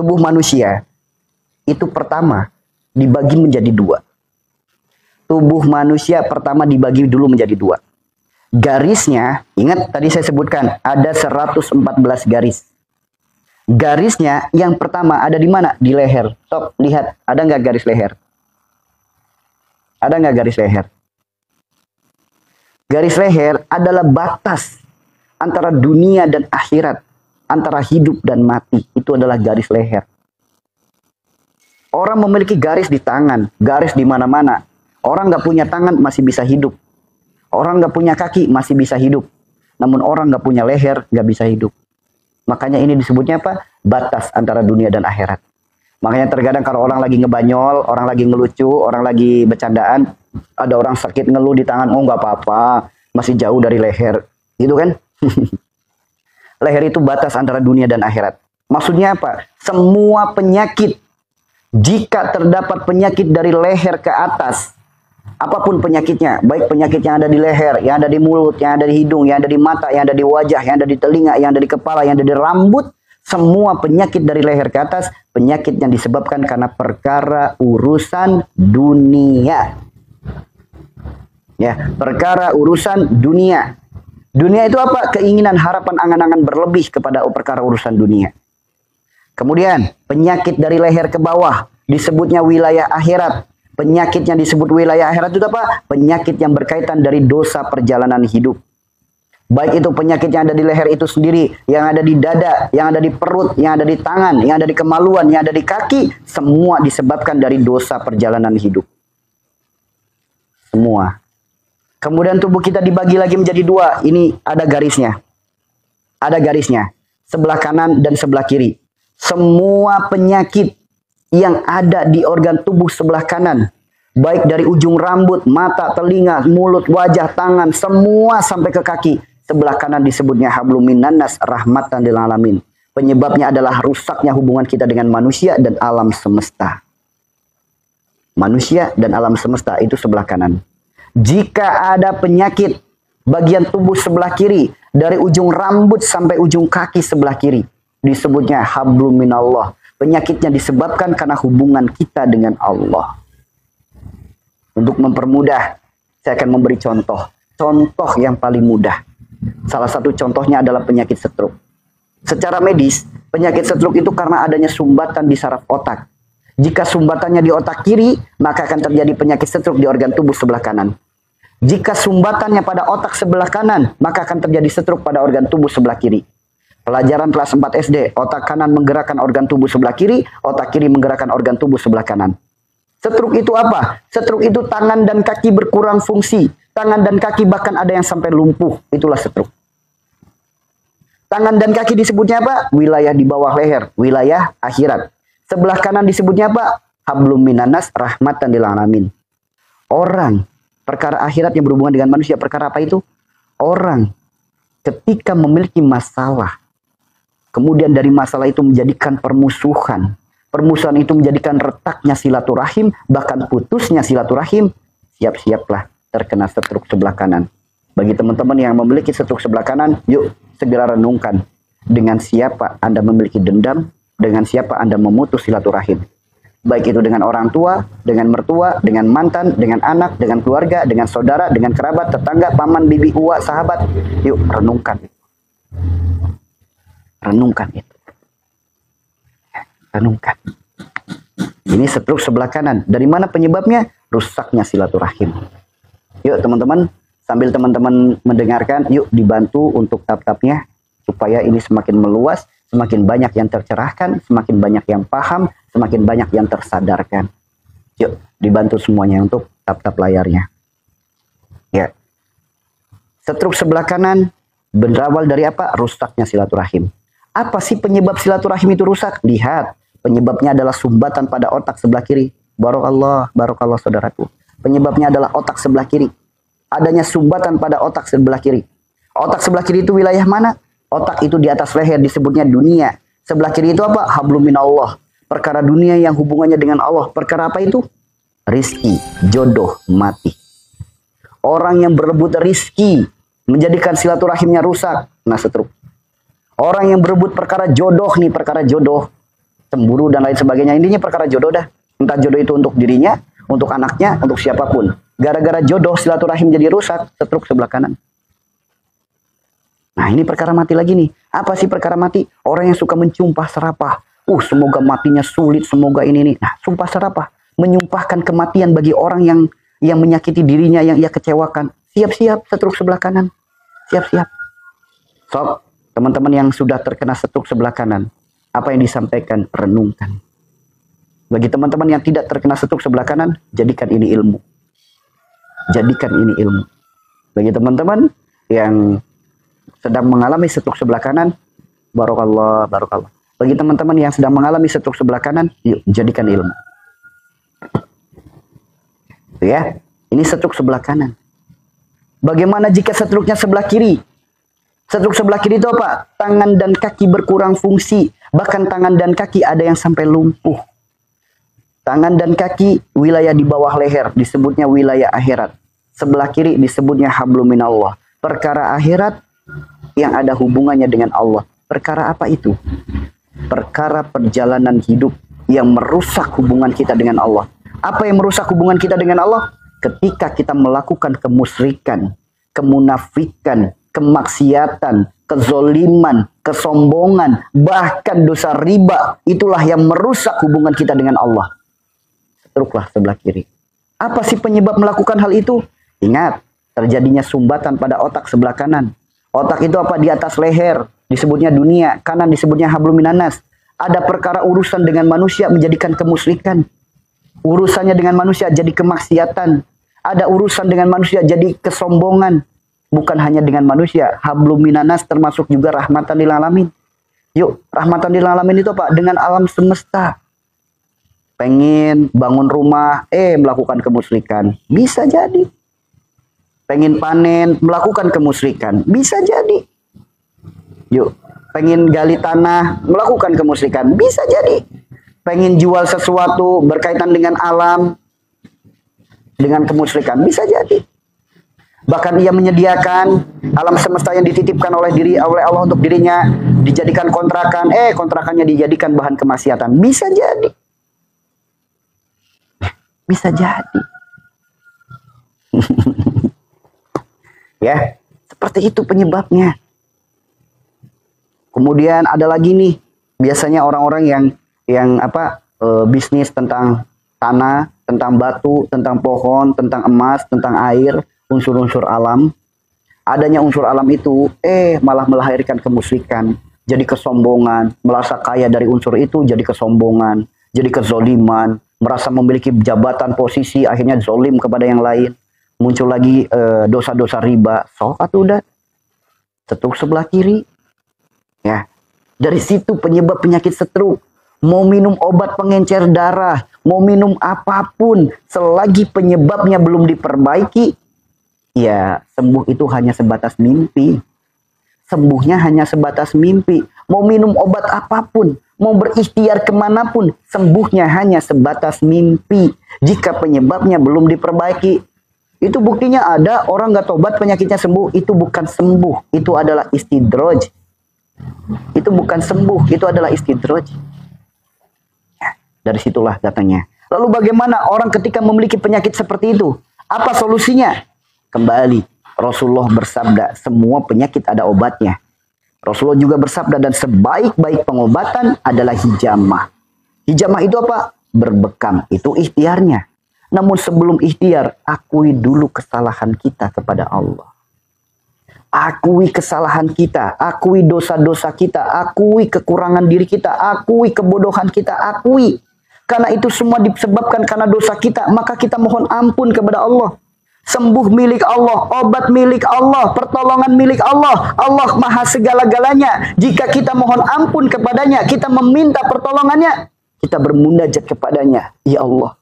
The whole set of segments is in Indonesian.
tubuh manusia itu pertama dibagi menjadi dua. Tubuh manusia pertama dibagi dulu menjadi dua. Garisnya, ingat tadi saya sebutkan ada 114 garis. Garisnya yang pertama ada di mana? Di leher. Sok, lihat, ada nggak garis leher? Ada nggak garis leher? Garis leher adalah batas antara dunia dan akhirat, antara hidup dan mati. Itu adalah garis leher. Orang memiliki garis di tangan, garis di mana-mana. Orang nggak punya tangan masih bisa hidup. Orang nggak punya kaki masih bisa hidup. Namun orang nggak punya leher nggak bisa hidup. Makanya ini disebutnya apa? Batas antara dunia dan akhirat. Makanya terkadang kalau orang lagi ngebanyol, orang lagi ngelucu, orang lagi bercandaan, ada orang sakit ngeluh di tangan, oh nggak apa-apa, masih jauh dari leher, gitu kan? Leher itu batas antara dunia dan akhirat. Maksudnya apa? Semua penyakit, jika terdapat penyakit dari leher ke atas, apapun penyakitnya, baik penyakit yang ada di leher, yang ada di mulut, yang ada di hidung, yang ada di mata, yang ada di wajah, yang ada di telinga, yang ada di kepala, yang ada di rambut, semua penyakit dari leher ke atas, penyakit yang disebabkan karena perkara urusan dunia. Ya, perkara urusan dunia. Dunia itu apa? Keinginan, harapan, angan-angan berlebih kepada perkara urusan dunia. Kemudian, penyakit dari leher ke bawah disebutnya wilayah akhirat. Penyakit yang disebut wilayah akhirat itu apa? Penyakit yang berkaitan dari dosa perjalanan hidup. Baik itu penyakit yang ada di leher itu sendiri, yang ada di dada, yang ada di perut, yang ada di tangan, yang ada di kemaluan, yang ada di kaki, semua disebabkan dari dosa perjalanan hidup. Semua. Kemudian tubuh kita dibagi lagi menjadi dua. Ini ada garisnya. Ada garisnya. Sebelah kanan dan sebelah kiri. Semua penyakit yang ada di organ tubuh sebelah kanan, baik dari ujung rambut, mata, telinga, mulut, wajah, tangan, semua sampai ke kaki, sebelah kanan disebutnya hablum minannas rahmatan lil alamin. Penyebabnya adalah rusaknya hubungan kita dengan manusia dan alam semesta. Manusia dan alam semesta itu sebelah kanan. Jika ada penyakit bagian tubuh sebelah kiri, dari ujung rambut sampai ujung kaki sebelah kiri, disebutnya hablum minallah. Penyakitnya disebabkan karena hubungan kita dengan Allah. Untuk mempermudah, saya akan memberi contoh. Contoh yang paling mudah. Salah satu contohnya adalah penyakit stroke. Secara medis, penyakit stroke itu karena adanya sumbatan di saraf otak. Jika sumbatannya di otak kiri, maka akan terjadi penyakit stroke di organ tubuh sebelah kanan. Jika sumbatannya pada otak sebelah kanan, maka akan terjadi stroke pada organ tubuh sebelah kiri. Pelajaran kelas 4 SD, otak kanan menggerakkan organ tubuh sebelah kiri, otak kiri menggerakkan organ tubuh sebelah kanan. Stroke itu apa? Stroke itu tangan dan kaki berkurang fungsi. Tangan dan kaki bahkan ada yang sampai lumpuh. Itulah stroke. Tangan dan kaki disebutnya apa? Wilayah di bawah leher, wilayah akhirat. Sebelah kanan disebutnya apa? Hablum minannas rahmatan lil alamin. Orang, perkara akhirat yang berhubungan dengan manusia, perkara apa itu? Orang ketika memiliki masalah, kemudian dari masalah itu menjadikan permusuhan. Permusuhan itu menjadikan retaknya silaturahim, bahkan putusnya silaturahim. Siap-siaplah terkena stroke sebelah kanan. Bagi teman-teman yang memiliki stroke sebelah kanan, yuk segera renungkan. Dengan siapa Anda memiliki dendam, dengan siapa Anda memutus silaturahim. Baik itu dengan orang tua, dengan mertua, dengan mantan, dengan anak, dengan keluarga, dengan saudara, dengan kerabat, tetangga, paman, bibi, uwa, sahabat. Yuk renungkan. Renungkan itu. Renungkan. Ini stroke sebelah kanan. Dari mana penyebabnya? Rusaknya silaturahim. Yuk teman-teman, sambil teman-teman mendengarkan, yuk dibantu untuk tap-tapnya. Supaya ini semakin meluas, semakin banyak yang tercerahkan, semakin banyak yang paham, semakin banyak yang tersadarkan. Yuk dibantu semuanya untuk tap-tap layarnya. Ya. Stroke sebelah kanan berawal dari apa? Rusaknya silaturahim. Apa sih penyebab silaturahim itu rusak? Lihat, penyebabnya adalah sumbatan pada otak sebelah kiri. Barakallah, barakallah saudaraku. Penyebabnya adalah otak sebelah kiri. Adanya sumbatan pada otak sebelah kiri. Otak sebelah kiri itu wilayah mana? Otak itu di atas leher disebutnya dunia. Sebelah kiri itu apa? Hablum minallah. Perkara dunia yang hubungannya dengan Allah. Perkara apa itu? Rizki, jodoh, mati. Orang yang berebut rizki menjadikan silaturahimnya rusak. Nah, stroke. Orang yang berebut perkara jodoh nih, perkara jodoh. cemburu dan lain sebagainya. Intinya perkara jodoh dah. Entah jodoh itu untuk dirinya, untuk anaknya, untuk siapapun. Gara-gara jodoh silaturahim jadi rusak, setruk sebelah kanan. Nah, ini perkara mati lagi nih. Apa sih perkara mati? Orang yang suka mencumpah serapah. Semoga matinya sulit, semoga ini nih. Nah, sumpah serapah menyumpahkan kematian bagi orang yang menyakiti dirinya, yang ia kecewakan. Siap-siap setruk sebelah kanan. Siap-siap. Sob, teman-teman yang sudah terkena setruk sebelah kanan, apa yang disampaikan, renungkan. Bagi teman-teman yang tidak terkena setruk sebelah kanan, jadikan ini ilmu. Jadikan ini ilmu. Bagi teman-teman yang sedang mengalami setruk sebelah kanan, barokallah, barokallah. Bagi teman-teman yang sedang mengalami setruk sebelah kanan, yuk jadikan ilmu. Ya, ini setruk sebelah kanan. Bagaimana jika setruknya sebelah kiri? Setruk sebelah kiri itu apa? Tangan dan kaki berkurang fungsi. Bahkan tangan dan kaki ada yang sampai lumpuh. Tangan dan kaki wilayah di bawah leher disebutnya wilayah akhirat. Sebelah kiri disebutnya hablum minallah. Perkara akhirat yang ada hubungannya dengan Allah. Perkara apa itu? Perkara perjalanan hidup yang merusak hubungan kita dengan Allah. Apa yang merusak hubungan kita dengan Allah? Ketika kita melakukan kemusyrikan, kemunafikan, kemaksiatan, kezoliman, kesombongan, bahkan dosa riba. Itulah yang merusak hubungan kita dengan Allah. Setruklah sebelah kiri. Apa sih penyebab melakukan hal itu? Ingat, terjadinya sumbatan pada otak sebelah kanan. Otak itu apa? Di atas leher, disebutnya dunia. Kanan disebutnya hablum minanas. Ada perkara urusan dengan manusia menjadikan kemusyrikan. Urusannya dengan manusia jadi kemaksiatan. Ada urusan dengan manusia jadi kesombongan. Bukan hanya dengan manusia, hablum minanas termasuk juga rahmatan lil alamin. Yuk, rahmatan lil alamin itu apa? Dengan alam semesta. Pengen bangun rumah, melakukan kemusyrikan. Bisa jadi. Pengen panen, melakukan kemusyrikan. Bisa jadi. Yuk, pengen gali tanah, melakukan kemusyrikan. Bisa jadi. Pengen jual sesuatu berkaitan dengan alam, dengan kemusyrikan. Bisa jadi. Bahkan ia menyediakan alam semesta yang dititipkan oleh Allah untuk dirinya dijadikan kontrakan. Kontrakannya dijadikan bahan kemaksiatan. Bisa jadi. Bisa jadi. Ya, seperti itu penyebabnya. Kemudian ada lagi nih, biasanya orang-orang yang bisnis tentang tanah, tentang batu, tentang pohon, tentang emas, tentang air, unsur-unsur alam. Adanya unsur alam itu malah melahirkan kemusyrikan, jadi kesombongan, merasa kaya dari unsur itu jadi kesombongan, jadi kezoliman, merasa memiliki jabatan posisi akhirnya zolim kepada yang lain. Muncul lagi dosa-dosa riba. Udah setruk sebelah kiri. Ya. Dari situ penyebab penyakit setruk. Mau minum obat pengencer darah, mau minum apapun, selagi penyebabnya belum diperbaiki, ya sembuh itu hanya sebatas mimpi. Sembuhnya hanya sebatas mimpi. Mau minum obat apapun, mau berikhtiar kemanapun, sembuhnya hanya sebatas mimpi. Jika penyebabnya belum diperbaiki, itu buktinya ada orang nggak tobat penyakitnya sembuh. Itu bukan sembuh, itu adalah istidraj. Itu bukan sembuh, itu adalah istidraj. Dari situlah datangnya. Lalu bagaimana orang ketika memiliki penyakit seperti itu? Apa solusinya? Kembali, Rasulullah bersabda, semua penyakit ada obatnya. Rasulullah juga bersabda, dan sebaik-baik pengobatan adalah hijamah. Hijamah itu apa? Berbekam. Itu ikhtiarnya. Namun sebelum ikhtiar, akui dulu kesalahan kita kepada Allah. Akui kesalahan kita, akui dosa-dosa kita, akui kekurangan diri kita, akui kebodohan kita, akui. Karena itu semua disebabkan karena dosa kita, maka kita mohon ampun kepada Allah. Sembuh milik Allah, obat milik Allah, pertolongan milik Allah. Allah maha segala-galanya. Jika kita mohon ampun kepadanya, kita meminta pertolongannya, kita bermunajat kepadanya. Ya Allah,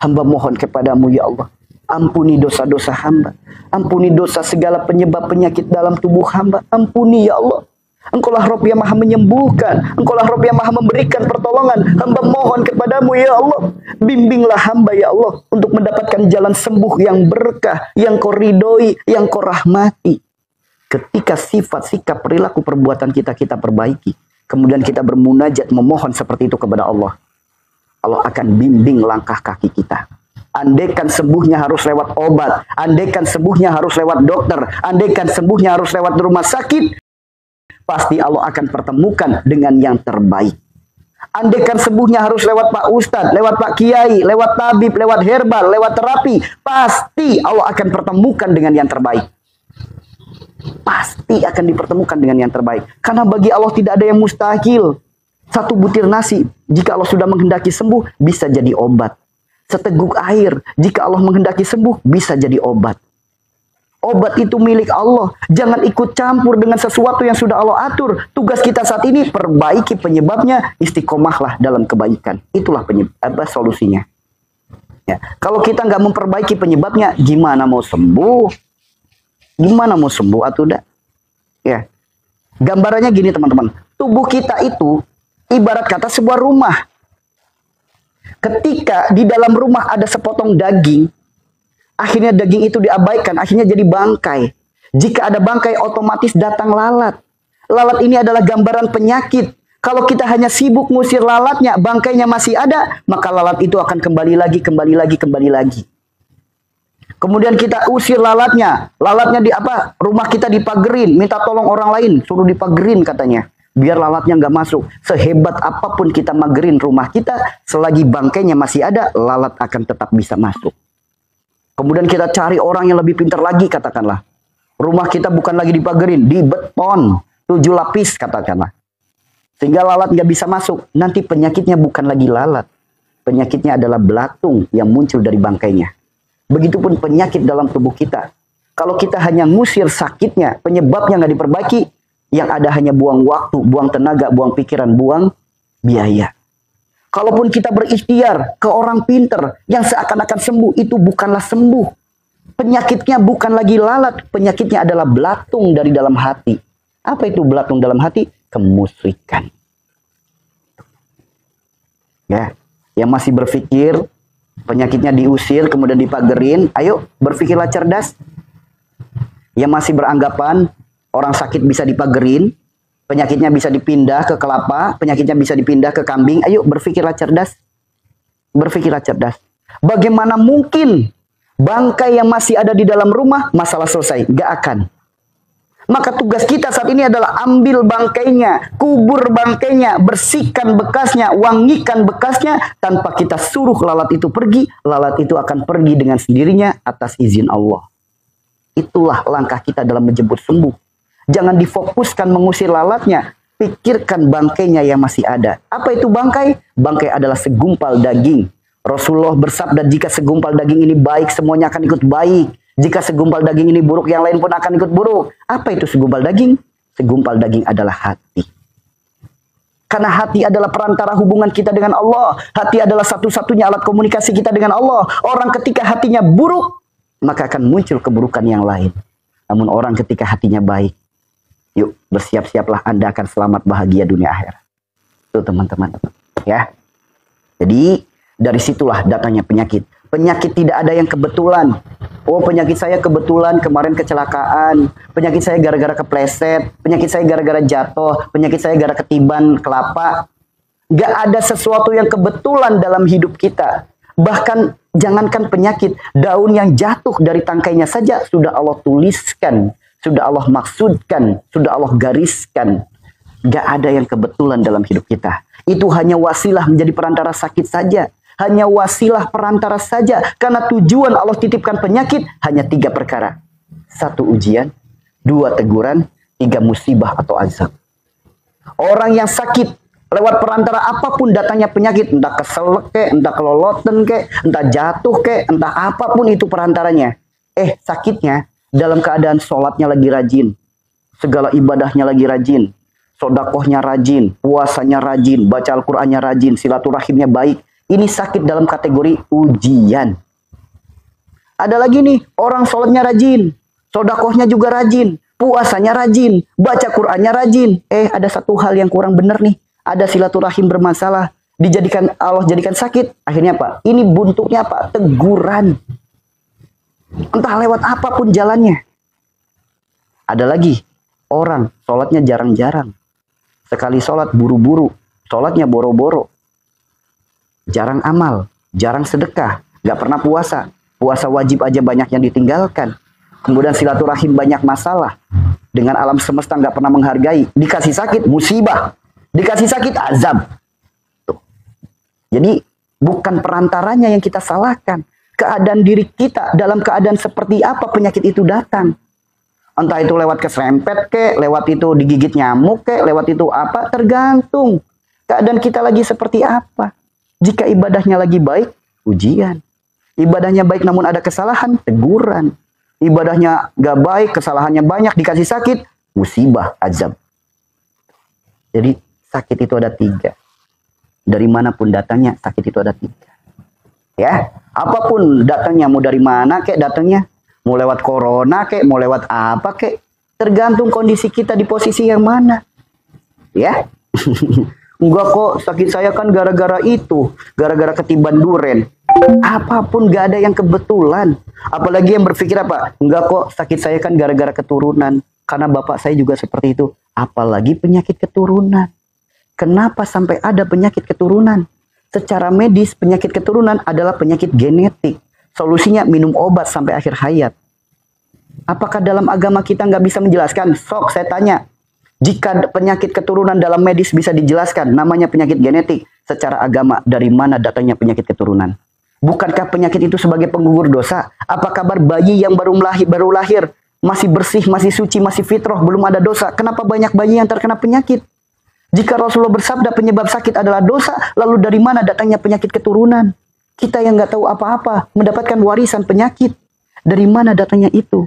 hamba mohon kepadamu ya Allah. Ampuni dosa-dosa hamba. Ampuni dosa segala penyebab penyakit dalam tubuh hamba. Ampuni ya Allah. Engkaulah Rabb yang maha menyembuhkan. Engkaulah Rabb yang maha memberikan pertolongan. Hamba mohon kepadamu ya Allah. Bimbinglah hamba ya Allah. Untuk mendapatkan jalan sembuh yang berkah. Yang kau ridhoi. Yang kau rahmati. Ketika sifat, sikap, perilaku, perbuatan kita perbaiki. kemudian kita bermunajat memohon seperti itu kepada Allah, Allah akan bimbing langkah kaki kita. Andaikan sembuhnya harus lewat obat, andaikan sembuhnya harus lewat dokter, andaikan sembuhnya harus lewat rumah sakit, pasti Allah akan pertemukan dengan yang terbaik. Andaikan sembuhnya harus lewat Pak Ustadz, lewat Pak Kiai, lewat tabib, lewat herbal, lewat terapi, pasti Allah akan pertemukan dengan yang terbaik. Pasti akan dipertemukan dengan yang terbaik. Karena bagi Allah tidak ada yang mustahil. Satu butir nasi, jika Allah sudah menghendaki sembuh, bisa jadi obat. Seteguk air, jika Allah menghendaki sembuh, bisa jadi obat. Obat itu milik Allah. Jangan ikut campur dengan sesuatu yang sudah Allah atur. Tugas kita saat ini, perbaiki penyebabnya, istiqomahlah dalam kebaikan. Itulah solusinya. Ya. Kalau kita nggak memperbaiki penyebabnya, gimana mau sembuh? Gimana mau sembuh atau tidak? Ya. Gambarannya gini teman-teman. Tubuh kita itu ibarat kata sebuah rumah. Ketika di dalam rumah ada sepotong daging, akhirnya daging itu diabaikan, akhirnya jadi bangkai. Jika ada bangkai, otomatis datang lalat. Lalat ini adalah gambaran penyakit. Kalau kita hanya sibuk ngusir lalatnya, bangkainya masih ada, maka lalat itu akan kembali lagi, kembali lagi, kembali lagi. Kemudian kita usir lalatnya. Lalatnya di apa? Rumah kita dipagerin, minta tolong orang lain, suruh dipagerin katanya. Biar lalatnya nggak masuk. Sehebat apapun kita magerin rumah kita, selagi bangkainya masih ada, lalat akan tetap bisa masuk. Kemudian kita cari orang yang lebih pintar lagi, katakanlah. Rumah kita bukan lagi dipagerin, di beton, 7 lapis katakanlah. Sehingga lalat nggak bisa masuk. Nanti penyakitnya bukan lagi lalat. Penyakitnya adalah belatung yang muncul dari bangkainya. Begitupun penyakit dalam tubuh kita. Kalau kita hanya ngusir sakitnya, penyebabnya nggak diperbaiki, yang ada hanya buang waktu, buang tenaga, buang pikiran, buang biaya. Kalaupun kita berikhtiar ke orang pinter yang seakan-akan sembuh, itu bukanlah sembuh. Penyakitnya bukan lagi lalat, penyakitnya adalah belatung dari dalam hati. Apa itu belatung dalam hati? Kemusyrikan. Ya, yang masih berpikir penyakitnya diusir kemudian dipagerin, ayo berpikirlah cerdas. Yang masih beranggapan orang sakit bisa dipagerin, penyakitnya bisa dipindah ke kelapa, penyakitnya bisa dipindah ke kambing. Ayo berpikirlah cerdas. Berpikirlah cerdas. Bagaimana mungkin bangkai yang masih ada di dalam rumah, masalah selesai? Gak akan. Maka tugas kita saat ini adalah ambil bangkainya, kubur bangkainya, bersihkan bekasnya, wangikan bekasnya, tanpa kita suruh lalat itu pergi. Lalat itu akan pergi dengan sendirinya atas izin Allah. Itulah langkah kita dalam menjemput sembuh. Jangan difokuskan mengusir lalatnya. Pikirkan bangkainya yang masih ada. Apa itu bangkai? Bangkai adalah segumpal daging. Rasulullah bersabda, jika segumpal daging ini baik, semuanya akan ikut baik. Jika segumpal daging ini buruk, yang lain pun akan ikut buruk. Apa itu segumpal daging? Segumpal daging adalah hati. Karena hati adalah perantara hubungan kita dengan Allah. Hati adalah satu-satunya alat komunikasi kita dengan Allah. Orang ketika hatinya buruk, maka akan muncul keburukan yang lain. Namun orang ketika hatinya baik, yuk bersiap-siaplah, Anda akan selamat bahagia dunia akhirat. Itu teman-teman. Ya. Jadi dari situlah datangnya penyakit. Penyakit tidak ada yang kebetulan. Oh, penyakit saya kebetulan kemarin kecelakaan. Penyakit saya gara-gara kepleset. Penyakit saya gara-gara jatuh. Penyakit saya gara-gara ketiban kelapa. Gak ada sesuatu yang kebetulan dalam hidup kita. Bahkan jangankan penyakit, daun yang jatuh dari tangkainya saja sudah Allah tuliskan. Sudah Allah maksudkan, sudah Allah gariskan. Gak ada yang kebetulan dalam hidup kita. Itu hanya wasilah menjadi perantara sakit saja. Hanya wasilah perantara saja. Karena tujuan Allah titipkan penyakit hanya 3 perkara. 1 ujian, 2 teguran, 3 musibah atau azab. Orang yang sakit, lewat perantara apapun datangnya penyakit. Entah keselek kek, entah keloloten kek, entah jatuh kek, entah apapun itu perantaranya. Sakitnya dalam keadaan sholatnya lagi rajin, segala ibadahnya lagi rajin, sodakohnya rajin, puasanya rajin, baca Al-Qur'annya rajin, silaturahimnya baik. Ini sakit dalam kategori ujian. Ada lagi nih, orang sholatnya rajin, sodakohnya juga rajin, puasanya rajin, baca Qur'annya rajin. Ada satu hal yang kurang benar nih. Ada silaturahim bermasalah, Allah jadikan sakit. Akhirnya apa? Ini bentuknya apa? Teguran. Entah lewat apapun jalannya. Ada lagi orang sholatnya jarang-jarang, Sekali sholat buru-buru, sholatnya boro-boro. Jarang amal, jarang sedekah, nggak pernah puasa. Puasa wajib aja banyak yang ditinggalkan. Kemudian silaturahim banyak masalah. Dengan alam semesta nggak pernah menghargai. Dikasih sakit, musibah. Dikasih sakit, azab. Tuh. Jadi bukan perantaranya yang kita salahkan. Keadaan diri kita dalam keadaan seperti apa penyakit itu datang. Entah itu lewat keserempet kek, lewat itu digigit nyamuk kek, lewat itu apa, tergantung. Keadaan kita lagi seperti apa. Jika ibadahnya lagi baik, ujian. Ibadahnya baik namun ada kesalahan, teguran. Ibadahnya gak baik, kesalahannya banyak, dikasih sakit, musibah, azab. Jadi sakit itu ada 3. Dari manapun datangnya, sakit itu ada 3. Ya, apapun datangnya, mau dari mana kek datangnya, mau lewat corona kek, mau lewat apa kek, tergantung kondisi kita di posisi yang mana. Ya. Enggak kok, sakit saya kan gara-gara itu, gara-gara ketiban duren. Apapun gak ada yang kebetulan. Apalagi yang berpikir apa? Enggak kok, sakit saya kan gara-gara keturunan. Karena bapak saya juga seperti itu. Apalagi penyakit keturunan. Kenapa sampai ada penyakit keturunan? Secara medis, penyakit keturunan adalah penyakit genetik. Solusinya minum obat sampai akhir hayat. Apakah dalam agama kita nggak bisa menjelaskan? Sok, saya tanya. Jika penyakit keturunan dalam medis bisa dijelaskan, namanya penyakit genetik. Secara agama, dari mana datangnya penyakit keturunan? Bukankah penyakit itu sebagai penggugur dosa? Apa kabar bayi yang baru lahir, masih bersih, masih suci, masih fitrah, belum ada dosa? Kenapa banyak bayi yang terkena penyakit? Jika Rasulullah bersabda penyebab sakit adalah dosa, lalu dari mana datangnya penyakit keturunan? Kita yang nggak tahu apa-apa, mendapatkan warisan penyakit. Dari mana datangnya itu?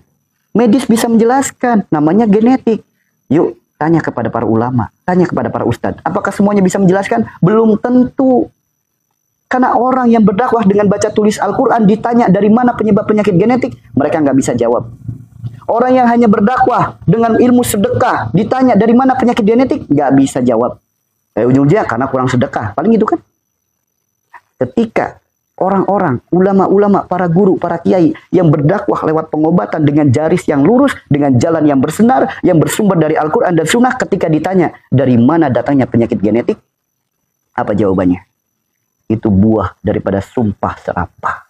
Medis bisa menjelaskan, namanya genetik. Yuk, tanya kepada para ulama, tanya kepada para ustadz. Apakah semuanya bisa menjelaskan? Belum tentu. Karena orang yang berdakwah dengan baca tulis Al-Quran ditanya dari mana penyebab penyakit genetik, mereka nggak bisa jawab. Orang yang hanya berdakwah dengan ilmu sedekah ditanya dari mana penyakit genetik, nggak bisa jawab. Ujung-ujungnya karena kurang sedekah, paling itu kan. Ketika orang-orang, ulama-ulama, para guru, para kiai yang berdakwah lewat pengobatan dengan jaris yang lurus, dengan jalan yang bersenar, yang bersumber dari Al-Quran dan Sunnah, ketika ditanya dari mana datangnya penyakit genetik, apa jawabannya? Itu buah daripada sumpah serapah.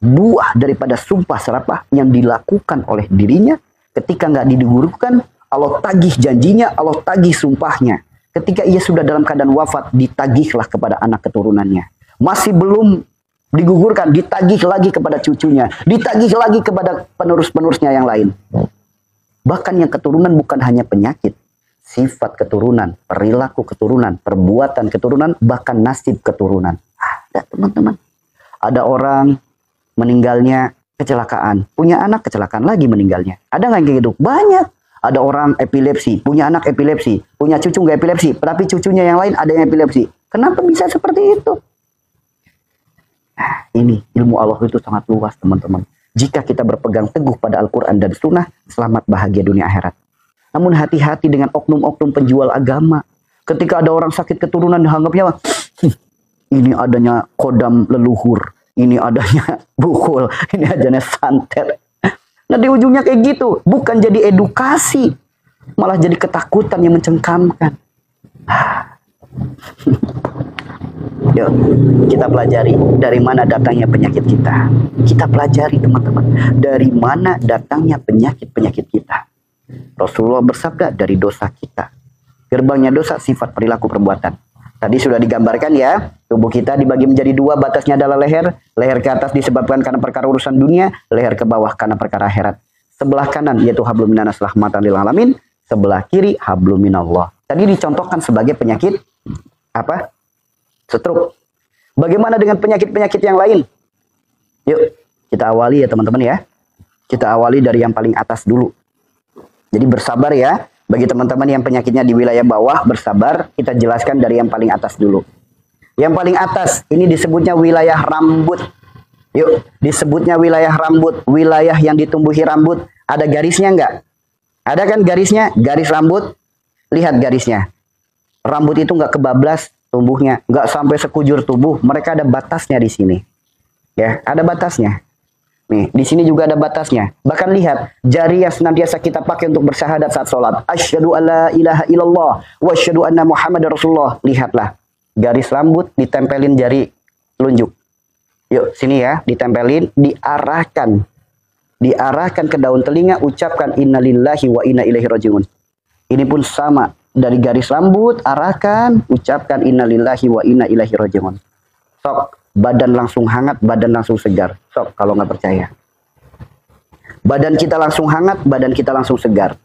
Buah daripada sumpah serapah yang dilakukan oleh dirinya ketika nggak digugurkan, Allah tagih janjinya, Allah tagih sumpahnya. Ketika ia sudah dalam keadaan wafat, ditagihlah kepada anak keturunannya. Masih belum digugurkan, ditagih lagi kepada cucunya, ditagih lagi kepada penerus-penerusnya yang lain. Bahkan yang keturunan bukan hanya penyakit, sifat keturunan, perilaku keturunan, perbuatan keturunan, bahkan nasib keturunan. Ada teman-teman. Ada orang meninggalnya kecelakaan, punya anak kecelakaan lagi meninggalnya. Ada nggak yang kayak gitu? Banyak. Ada orang epilepsi, punya anak epilepsi, punya cucu nggak epilepsi, tapi cucunya yang lain ada yang epilepsi. Kenapa bisa seperti itu? Nah, ini ilmu Allah itu sangat luas, teman-teman. Jika kita berpegang teguh pada Al-Quran dan Sunnah, selamat bahagia dunia akhirat. Namun hati-hati dengan oknum-oknum penjual agama. Ketika ada orang sakit keturunan, dianggapnya ini adanya kodam leluhur, ini adanya bukul, ini adanya santet. Nah di ujungnya kayak gitu, bukan jadi edukasi, malah jadi ketakutan yang mencengkamkan. Yuk, kita pelajari dari mana datangnya penyakit kita. Kita pelajari teman-teman, dari mana datangnya penyakit-penyakit kita. Rasulullah bersabda dari dosa kita. Gerbangnya dosa, sifat, perilaku, perbuatan. Tadi sudah digambarkan ya, tubuh kita dibagi menjadi 2, batasnya adalah leher. Leher ke atas disebabkan karena perkara urusan dunia, leher ke bawah karena perkara akhirat. Sebelah kanan yaitu hablum minanas rahmatan lil alamin, sebelah kiri hablum minallah. Tadi dicontohkan sebagai penyakit apa? Stroke. Bagaimana dengan penyakit-penyakit yang lain? Yuk, kita awali ya teman-teman ya. Kita awali dari yang paling atas dulu. Jadi bersabar ya. Bagi teman-teman yang penyakitnya di wilayah bawah, bersabar. Kita jelaskan dari yang paling atas dulu. Yang paling atas, ini disebutnya wilayah rambut. Yuk, disebutnya wilayah rambut. Wilayah yang ditumbuhi rambut. Ada garisnya enggak? Ada kan garisnya? Garis rambut. Lihat garisnya. Rambut itu enggak kebablas tumbuhnya. Enggak sampai sekujur tubuh. Mereka ada batasnya di sini. Ya, ada batasnya. Nih, di sini juga ada batasnya. Bahkan lihat, jari yang senantiasa kita pakai untuk bersyahadat saat sholat. Asyhadu alla ilaha illallah wa asyhadu anna Muhammadar Rasulullah. Lihatlah, garis rambut ditempelin jari telunjuk. Yuk, sini ya, ditempelin, diarahkan. Diarahkan ke daun telinga, ucapkan innalillahi wa inna ilaihi rajiun. Ini pun sama, dari garis rambut, arahkan, ucapkan innalillahi wa inna ilaihi rajiun. Sok. Badan langsung hangat, badan langsung segar. Sok, kalau nggak percaya. Badan kita langsung hangat, badan kita langsung segar.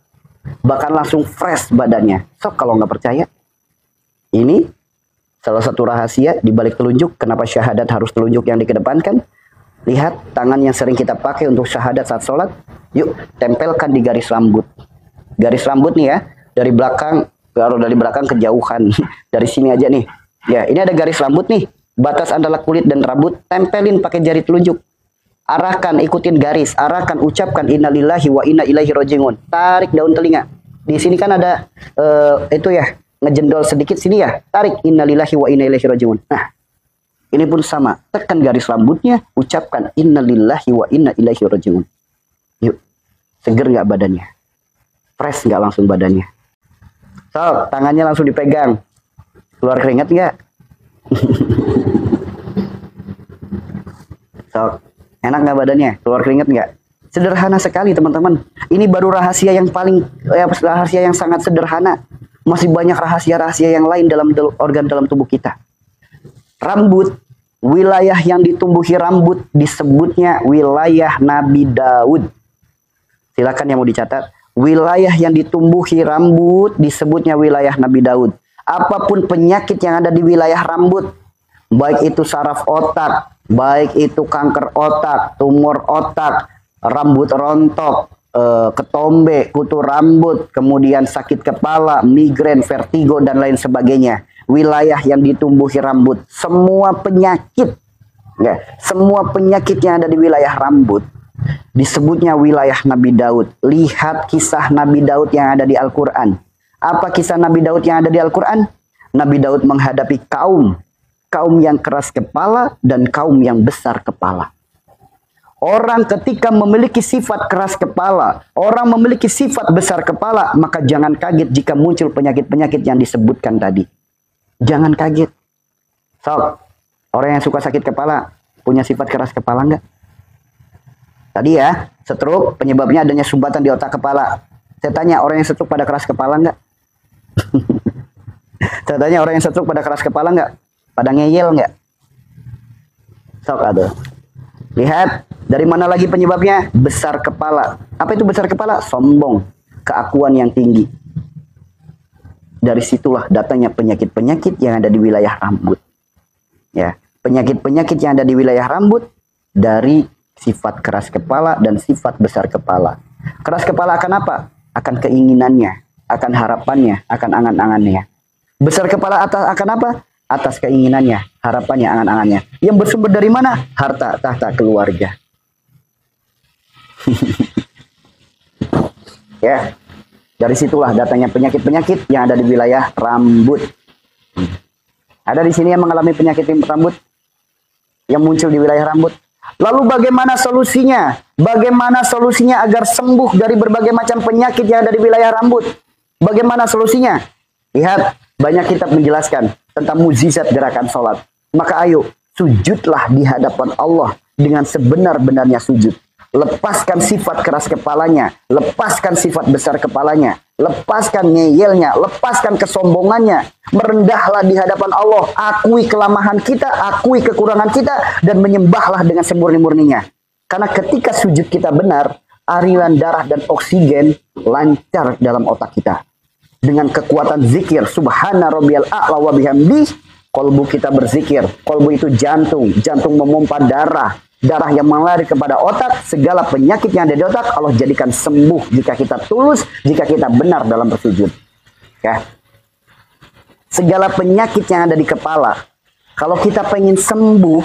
Bahkan langsung fresh badannya. Sok, kalau nggak percaya. Ini salah satu rahasia di balik telunjuk. Kenapa syahadat harus telunjuk yang dikedepankan? Lihat, tangan yang sering kita pakai untuk syahadat saat sholat. Yuk, tempelkan di garis rambut. Garis rambut nih ya, dari belakang, kalau dari belakang kejauhan. Dari sini aja nih. Ya, ini ada garis rambut nih. Batas antara kulit dan rambut, tempelin pakai jari telunjuk. Arahkan, ikutin garis. Arahkan, ucapkan innalillahi wa inna ilaihi rajiun. Tarik daun telinga. Di sini kan ada itu ya, ngejendol sedikit sini ya. Tarik innalillahi wa inna ilaihi rajiun. Nah, ini pun sama. Tekan garis rambutnya, ucapkan innalillahi wa inna ilaihi rajiun. Yuk, seger nggak badannya? Fresh nggak langsung badannya? So, tangannya langsung dipegang. Keluar keringat nggak? So, enak nggak badannya? Keluar keringet nggak? Sederhana sekali teman-teman. Ini baru rahasia yang paling, rahasia yang sangat sederhana. Masih banyak rahasia-rahasia yang lain dalam organ dalam tubuh kita. Rambut, wilayah yang ditumbuhi rambut disebutnya wilayah Nabi Daud. Silakan yang mau dicatat. Wilayah yang ditumbuhi rambut disebutnya wilayah Nabi Daud. Apapun penyakit yang ada di wilayah rambut, baik itu saraf otak, baik itu kanker otak, tumor otak, rambut rontok, ketombe, kutu rambut, kemudian sakit kepala, migrain, vertigo, dan lain sebagainya. Wilayah yang ditumbuhi rambut, semua penyakit, ya, semua penyakit yang ada di wilayah rambut, disebutnya wilayah Nabi Daud. Lihat kisah Nabi Daud yang ada di Al-Quran. Apa kisah Nabi Daud yang ada di Al-Quran? Nabi Daud menghadapi kaum yang keras kepala dan kaum yang besar kepala. Orang ketika memiliki sifat keras kepala, orang memiliki sifat besar kepala, maka jangan kaget jika muncul penyakit-penyakit yang disebutkan tadi. Jangan kaget. So, orang yang suka sakit kepala, punya sifat keras kepala enggak? Tadi ya, stroke penyebabnya adanya sumbatan di otak kepala. Saya tanya, orang yang stroke pada keras kepala enggak? Saya tanya, orang yang stroke pada keras kepala enggak? Pada ngeyel enggak? Sok aduh. Lihat, dari mana lagi penyebabnya? Besar kepala. Apa itu besar kepala? Sombong, keakuan yang tinggi. Dari situlah datangnya penyakit-penyakit yang ada di wilayah rambut. Ya, penyakit-penyakit yang ada di wilayah rambut dari sifat keras kepala dan sifat besar kepala. Keras kepala akan apa? Akan keinginannya, akan harapannya, akan angan-angannya. Besar kepala akan apa? Atas keinginannya, harapannya, angan-angannya. Yang bersumber dari mana? Harta, tahta, keluarga. Ya, dari situlah datangnya penyakit-penyakit yang ada di wilayah rambut. Ada di sini yang mengalami penyakit rambut yang muncul di wilayah rambut. Lalu bagaimana solusinya? Bagaimana solusinya agar sembuh dari berbagai macam penyakit yang ada di wilayah rambut? Bagaimana solusinya? Lihat, banyak kitab menjelaskan tentang mukjizat gerakan sholat. Maka ayo, sujudlah di hadapan Allah dengan sebenar-benarnya sujud. Lepaskan sifat keras kepalanya, lepaskan sifat besar kepalanya, lepaskan ngeyelnya, lepaskan kesombongannya. Merendahlah di hadapan Allah, akui kelemahan kita, akui kekurangan kita, dan menyembahlah dengan semurni-murninya. Karena ketika sujud kita benar, aliran darah dan oksigen lancar dalam otak kita. Dengan kekuatan zikir, subhana rabbiyal a'la wa bihamdih, kolbu kita berzikir. Kolbu itu jantung, jantung memompa darah. Darah yang mengalir kepada otak, segala penyakit yang ada di otak Allah jadikan sembuh jika kita tulus, jika kita benar dalam bersujud. Ya. Segala penyakit yang ada di kepala, kalau kita pengen sembuh,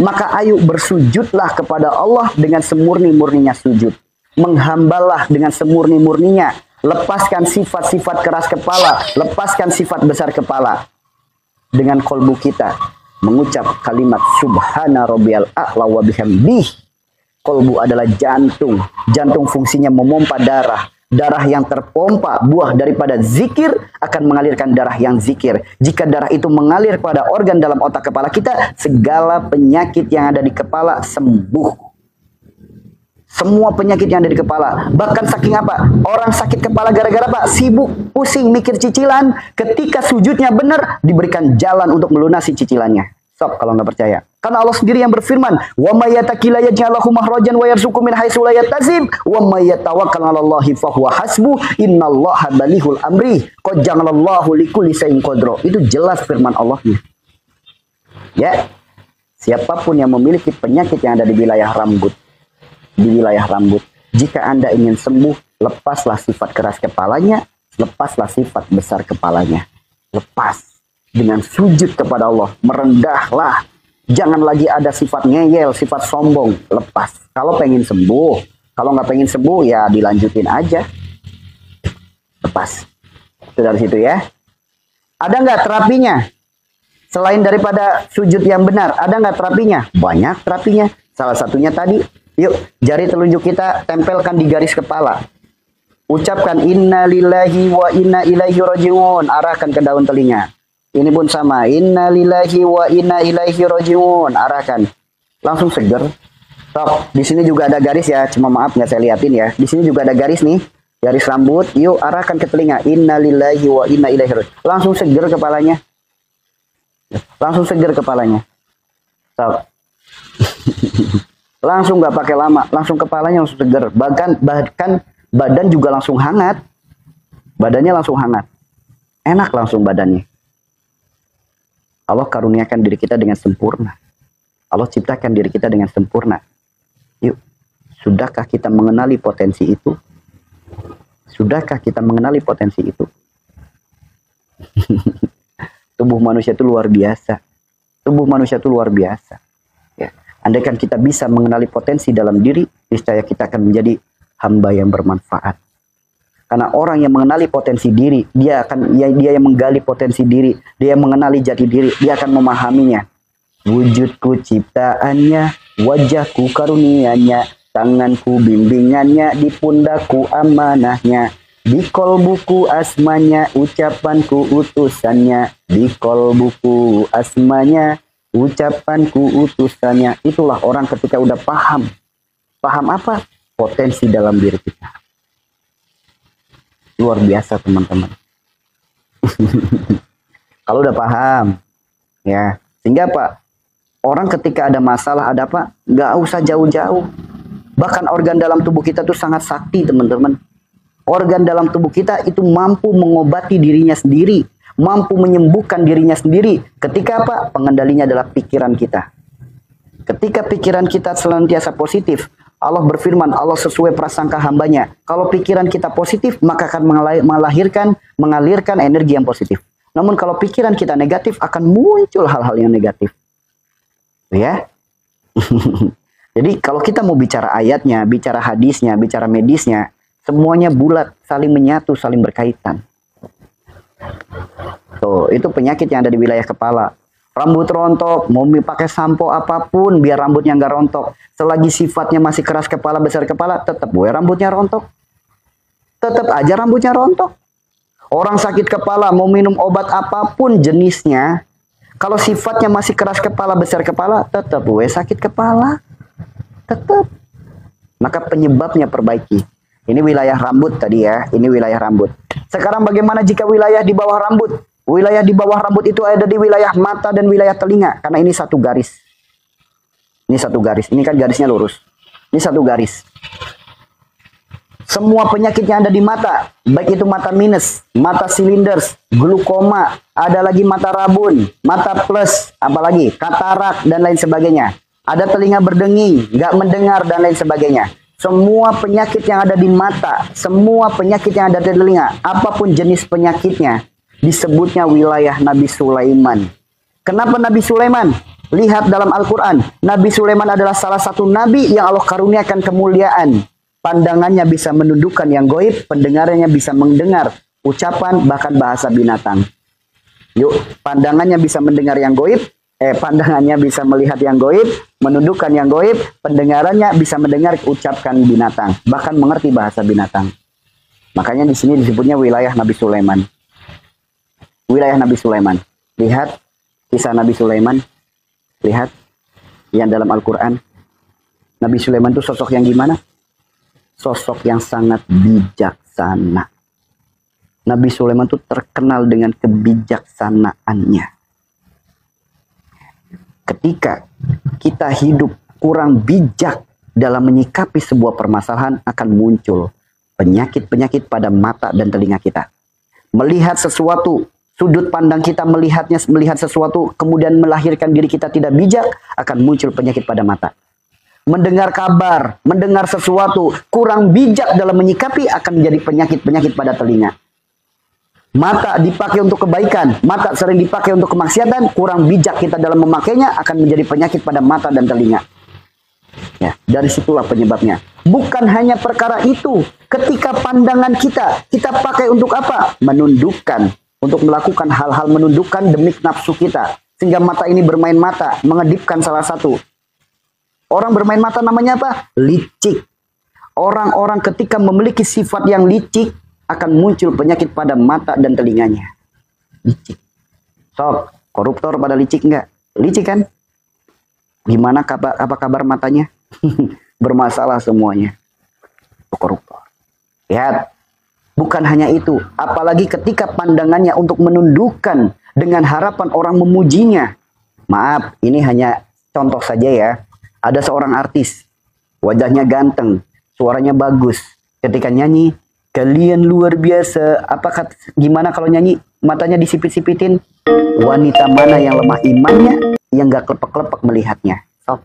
maka ayo bersujudlah kepada Allah dengan semurni-murninya sujud. Menghambalah dengan semurni-murninya. Lepaskan sifat-sifat keras kepala, lepaskan sifat besar kepala. Dengan kolbu kita mengucap kalimat subhana rabbiyal a'la wa bihamdih. Kolbu adalah jantung. Jantung fungsinya memompa darah. Darah yang terpompa, buah daripada zikir, akan mengalirkan darah yang zikir. Jika darah itu mengalir pada organ dalam otak kepala kita, segala penyakit yang ada di kepala sembuh. Semua penyakit yang ada di kepala. Bahkan saking apa? Orang sakit kepala gara-gara apa? Sibuk, pusing, mikir cicilan. Ketika sujudnya benar, diberikan jalan untuk melunasi cicilannya. Sob, kalau nggak percaya. Karena Allah sendiri yang berfirman, "Wa may yattaqi la yaj'al lahu makhrajan wa yarzuqhu min haitsu la yahtasib, wa may yatawakkal 'ala Allahi fa huwa hasbuh, innallaha balighul amri, qad ja'alallahu likulli shay'in qadra." Itu jelas firman Allahnya. Ya. Siapapun yang memiliki penyakit yang ada di wilayah rambut, jika Anda ingin sembuh, lepaslah sifat keras kepalanya, lepaslah sifat besar kepalanya. Lepas. Dengan sujud kepada Allah, merendahlah. Jangan lagi ada sifat ngeyel, sifat sombong. Lepas. Kalau pengen sembuh, kalau nggak pengen sembuh, ya dilanjutin aja. Lepas. Itu dari situ ya. Ada nggak terapinya? Selain daripada sujud yang benar, ada nggak terapinya? Banyak terapinya. Salah satunya tadi, yuk jari telunjuk kita tempelkan di garis kepala. Ucapkan inna lillahi wa inna ilaihi rajiun. Arahkan ke daun telinga. Ini pun sama. Inna lillahi wa inna ilaihi rajiun. Arahkan. Langsung seger. Tok, di sini juga ada garis ya. Cuma maaf nggak saya liatin ya. Di sini juga ada garis nih. Garis rambut. Yuk arahkan ke telinga. Inna lillahi wa inna ilaihi rajiun. Langsung seger kepalanya. Langsung seger kepalanya. Tok. Langsung nggak pakai lama. Langsung kepalanya langsung seger. Bahkan badan juga langsung hangat. Badannya langsung hangat. Enak langsung badannya. Allah karuniakan diri kita dengan sempurna. Allah ciptakan diri kita dengan sempurna. Yuk, sudahkah kita mengenali potensi itu? Sudahkah kita mengenali potensi itu? Tubuh manusia itu luar biasa. Tubuh manusia itu luar biasa. Ya. Andaikan kita bisa mengenali potensi dalam diri, niscaya kita akan menjadi hamba yang bermanfaat. Karena orang yang mengenali potensi diri, dia yang menggali potensi diri, dia yang mengenali jati diri, dia akan memahaminya. Wujudku ciptaannya, wajahku karunianya, tanganku bimbingannya, di pundakku amanahnya, di kolbuku asmanya, ucapanku utusannya, di kolbuku asmanya, ucapanku utusannya. Itulah orang ketika udah paham. Paham apa? Potensi dalam diri kita. Luar biasa teman-teman. Kalau udah paham, ya, sehingga apa? Orang ketika ada masalah, ada apa? Nggak usah jauh-jauh. Bahkan organ dalam tubuh kita tuh sangat sakti teman-teman. Organ dalam tubuh kita itu mampu mengobati dirinya sendiri, mampu menyembuhkan dirinya sendiri. Ketika apa? Pengendalinya adalah pikiran kita. Ketika pikiran kita senantiasa positif, Allah berfirman, Allah sesuai prasangka hambanya. Kalau pikiran kita positif, maka akan mengalirkan energi yang positif. Namun kalau pikiran kita negatif, akan muncul hal-hal yang negatif. Ya. Jadi kalau kita mau bicara ayatnya, bicara hadisnya, bicara medisnya, semuanya bulat, saling menyatu, saling berkaitan. Tuh, itu penyakit yang ada di wilayah kepala. Rambut rontok, mau pakai sampo apapun biar rambutnya nggak rontok. Selagi sifatnya masih keras kepala, besar kepala, tetap gue rambutnya rontok. Tetap aja rambutnya rontok. Orang sakit kepala mau minum obat apapun jenisnya, kalau sifatnya masih keras kepala, besar kepala, tetap gue sakit kepala. Tetap. Maka penyebabnya perbaiki. Ini wilayah rambut tadi ya, ini wilayah rambut. Sekarang bagaimana jika wilayah di bawah rambut? Wilayah di bawah rambut itu ada di wilayah mata dan wilayah telinga. Karena ini satu garis. Ini satu garis. Ini kan garisnya lurus. Ini satu garis. Semua penyakit yang ada di mata. Baik itu mata minus, mata silinders, glukoma. Ada lagi mata rabun, mata plus. Apalagi katarak dan lain sebagainya. Ada telinga berdenging, nggak mendengar dan lain sebagainya. Semua penyakit yang ada di mata. Semua penyakit yang ada di telinga. Apapun jenis penyakitnya. Disebutnya wilayah Nabi Sulaiman. Kenapa Nabi Sulaiman? Lihat dalam Al-Quran. Nabi Sulaiman adalah salah satu nabi yang Allah karuniakan kemuliaan. Pandangannya bisa menundukkan yang goib. Pendengarannya bisa mendengar ucapan bahkan bahasa binatang. Yuk, pandangannya bisa mendengar yang goib. Pandangannya bisa melihat yang goib, menundukkan yang goib, pendengarannya bisa mendengar ucapkan binatang, bahkan mengerti bahasa binatang. Makanya di sini disebutnya wilayah Nabi Sulaiman. Wilayah Nabi Sulaiman. Lihat kisah Nabi Sulaiman. Lihat yang dalam Al-Quran. Nabi Sulaiman itu sosok yang gimana? Sosok yang sangat bijaksana. Nabi Sulaiman itu terkenal dengan kebijaksanaannya. Ketika kita hidup kurang bijak dalam menyikapi sebuah permasalahan, akan muncul penyakit-penyakit pada mata dan telinga kita. Melihat sesuatu, sudut pandang kita melihat sesuatu, kemudian melahirkan diri kita tidak bijak, akan muncul penyakit pada mata. Mendengar kabar, mendengar sesuatu, kurang bijak dalam menyikapi, akan menjadi penyakit-penyakit pada telinga. Mata dipakai untuk kebaikan, mata sering dipakai untuk kemaksiatan, kurang bijak kita dalam memakainya, akan menjadi penyakit pada mata dan telinga. Ya, dari situlah penyebabnya. Bukan hanya perkara itu, ketika pandangan kita pakai untuk apa? Menundukkan, untuk melakukan hal-hal menundukkan demi nafsu kita. Sehingga mata ini bermain mata, mengedipkan salah satu. Orang bermain mata namanya apa? Licik. Orang-orang ketika memiliki sifat yang licik, akan muncul penyakit pada mata dan telinganya. Licik. Sob, koruptor pada licik enggak? Licik kan? Gimana apa kabar matanya? Bermasalah semuanya. Koruptor. Lihat. Bukan hanya itu. Apalagi ketika pandangannya untuk menundukkan dengan harapan orang memujinya. Maaf, ini hanya contoh saja ya. Ada seorang artis. Wajahnya ganteng. Suaranya bagus. Ketika nyanyi, kalian luar biasa. Gimana kalau nyanyi matanya disipit-sipitin? Wanita mana yang lemah imannya yang gak klepek-klepek melihatnya? So.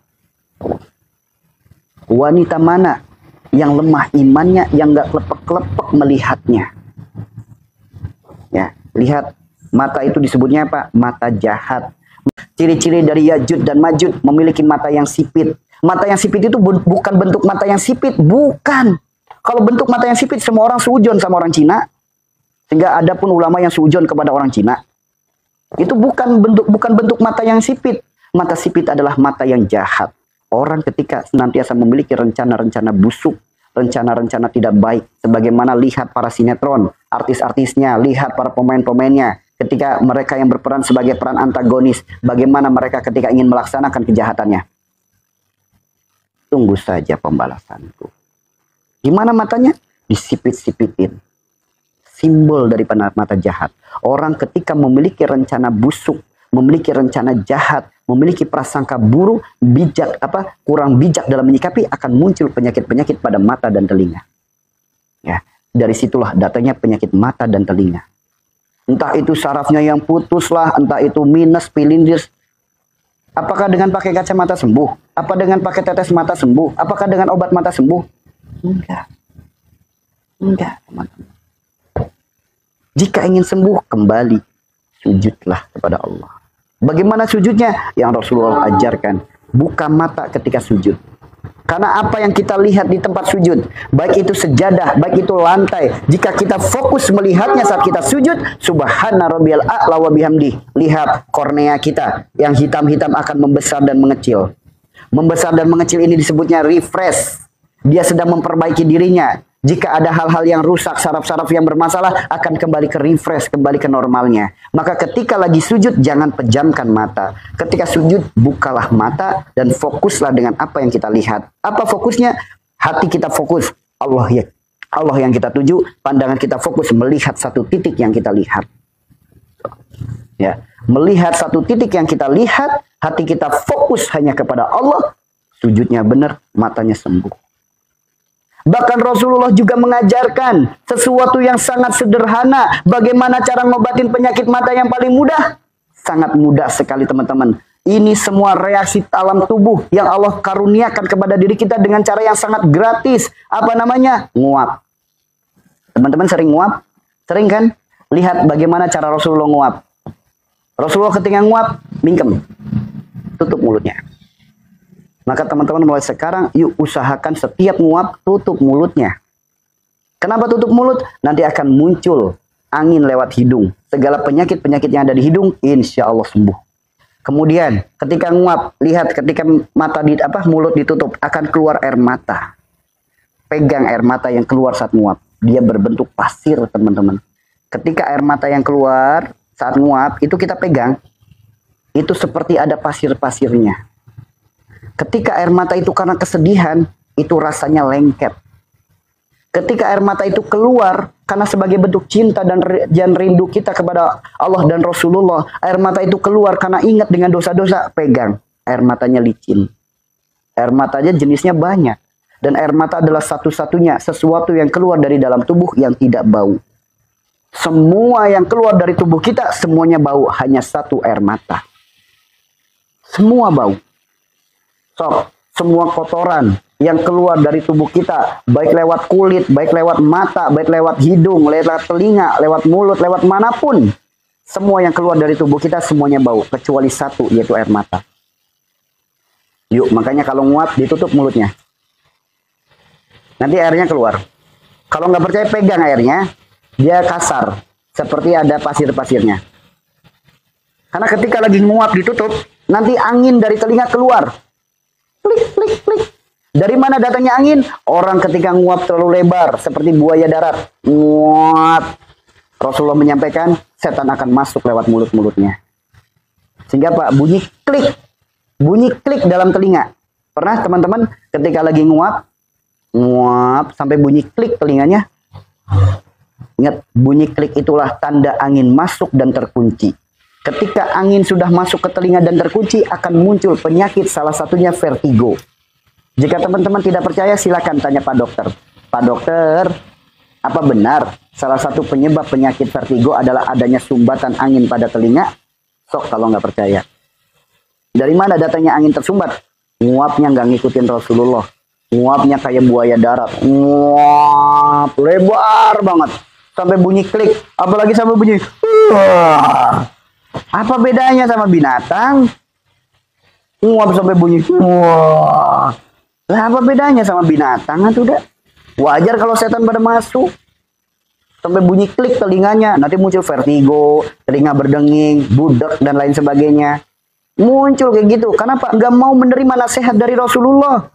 Wanita mana yang lemah imannya yang gak klepek-klepek melihatnya? Ya, lihat mata itu disebutnya apa? Mata jahat. Ciri-ciri dari Yajud dan Majud memiliki mata yang sipit. Mata yang sipit itu bukan bentuk mata yang sipit, bukan. Kalau bentuk mata yang sipit, semua orang suujon sama orang Cina. Sehingga ada pun ulama yang suujon kepada orang Cina. Itu bukan bentuk mata yang sipit. Mata sipit adalah mata yang jahat. Orang ketika senantiasa memiliki rencana-rencana busuk, rencana-rencana tidak baik. Sebagaimana lihat para sinetron, artis-artisnya, lihat para pemain-pemainnya. Ketika mereka yang berperan sebagai peran antagonis, bagaimana mereka ketika ingin melaksanakan kejahatannya. Tunggu saja pembalasanku. Gimana matanya? Disipit-sipitin. Simbol dari mata jahat. Orang ketika memiliki rencana busuk, memiliki rencana jahat, memiliki prasangka buruk, kurang bijak dalam menyikapi, akan muncul penyakit-penyakit pada mata dan telinga. Ya, dari situlah datanya penyakit mata dan telinga. Entah itu sarafnya yang putus lah, entah itu minus, pilindris. Apakah dengan pakai kacamata sembuh? Apa dengan pakai tetes mata sembuh? Apakah dengan obat mata sembuh? Enggak, teman-teman. Jika ingin sembuh, kembali sujudlah kepada Allah. Bagaimana sujudnya? Yang Rasulullah ajarkan, buka mata ketika sujud. Karena apa yang kita lihat di tempat sujud, baik itu sejadah, baik itu lantai, jika kita fokus melihatnya saat kita sujud, subhana rabbiyal a'la wa bihamdi. Lihat kornea kita yang hitam-hitam akan membesar dan mengecil. Membesar dan mengecil ini disebutnya refresh. Dia sedang memperbaiki dirinya. Jika ada hal-hal yang rusak, saraf-saraf yang bermasalah, akan kembali ke refresh, kembali ke normalnya. Maka ketika lagi sujud, jangan pejamkan mata. Ketika sujud, bukalah mata dan fokuslah dengan apa yang kita lihat. Apa fokusnya? Hati kita fokus. Allah yang kita tuju, pandangan kita fokus melihat satu titik yang kita lihat. Ya, melihat satu titik yang kita lihat, hati kita fokus hanya kepada Allah, sujudnya benar, matanya sembuh. Bahkan Rasulullah juga mengajarkan sesuatu yang sangat sederhana. Bagaimana cara ngobatin penyakit mata yang paling mudah? Sangat mudah sekali teman-teman. Ini semua reaksi alam tubuh yang Allah karuniakan kepada diri kita dengan cara yang sangat gratis. Apa namanya? Nguap. Teman-teman sering nguap? Sering kan? Lihat bagaimana cara Rasulullah nguap. Rasulullah ketika nguap, mingkem. Tutup mulutnya. Maka teman-teman mulai sekarang, yuk usahakan setiap nguap, tutup mulutnya. Kenapa tutup mulut? Nanti akan muncul angin lewat hidung. Segala penyakit-penyakit yang ada di hidung, insya Allah sembuh. Kemudian ketika nguap, lihat ketika mata mulut ditutup akan keluar air mata. Pegang air mata yang keluar saat nguap. Dia berbentuk pasir, teman-teman. Ketika air mata yang keluar saat nguap itu kita pegang, itu seperti ada pasir-pasirnya. Ketika air mata itu karena kesedihan, itu rasanya lengket. Ketika air mata itu keluar karena sebagai bentuk cinta dan rindu kita kepada Allah dan Rasulullah, air mata itu keluar karena ingat dengan dosa-dosa, pegang. Air matanya licin. Air matanya jenisnya banyak. Dan air mata adalah satu-satunya sesuatu yang keluar dari dalam tubuh yang tidak bau. Semua yang keluar dari tubuh kita, semuanya bau. Hanya satu air mata. Semua bau. So, semua kotoran yang keluar dari tubuh kita, baik lewat kulit, baik lewat mata, baik lewat hidung, lewat telinga, lewat mulut, lewat manapun. Semua yang keluar dari tubuh kita semuanya bau, kecuali satu, yaitu air mata. Yuk, makanya kalau nguap ditutup mulutnya. Nanti airnya keluar. Kalau nggak percaya pegang airnya, dia kasar, seperti ada pasir-pasirnya. Karena ketika lagi nguap ditutup, nanti angin dari telinga keluar. Klik, klik, klik. Dari mana datangnya angin? Orang ketika nguap terlalu lebar, seperti buaya darat. Nguap. Rasulullah menyampaikan, setan akan masuk lewat mulut-mulutnya. Sehingga Pak, bunyi klik. Bunyi klik dalam telinga. Pernah teman-teman ketika lagi nguap, sampai bunyi klik telinganya? Ingat, bunyi klik itulah tanda angin masuk dan terkunci. Ketika angin sudah masuk ke telinga dan terkunci, akan muncul penyakit, salah satunya vertigo. Jika teman-teman tidak percaya, silakan tanya Pak Dokter. Pak Dokter, apa benar salah satu penyebab penyakit vertigo adalah adanya sumbatan angin pada telinga? Sok kalau nggak percaya. Dari mana datangnya angin tersumbat? Nguapnya nggak ngikutin Rasulullah. Nguapnya kayak buaya darat. Nguap, lebar banget. Sampai bunyi klik. Apalagi sampai bunyi. Apa bedanya sama binatang? Nguap sampai bunyi. Wah. Lah apa bedanya sama binatang? Itu udah wajar kalau setan pada masuk. Sampai bunyi klik telinganya. Nanti muncul vertigo, telinga berdenging, budak dan lain sebagainya. Muncul kayak gitu. Kenapa? Nggak mau menerima nasihat dari Rasulullah.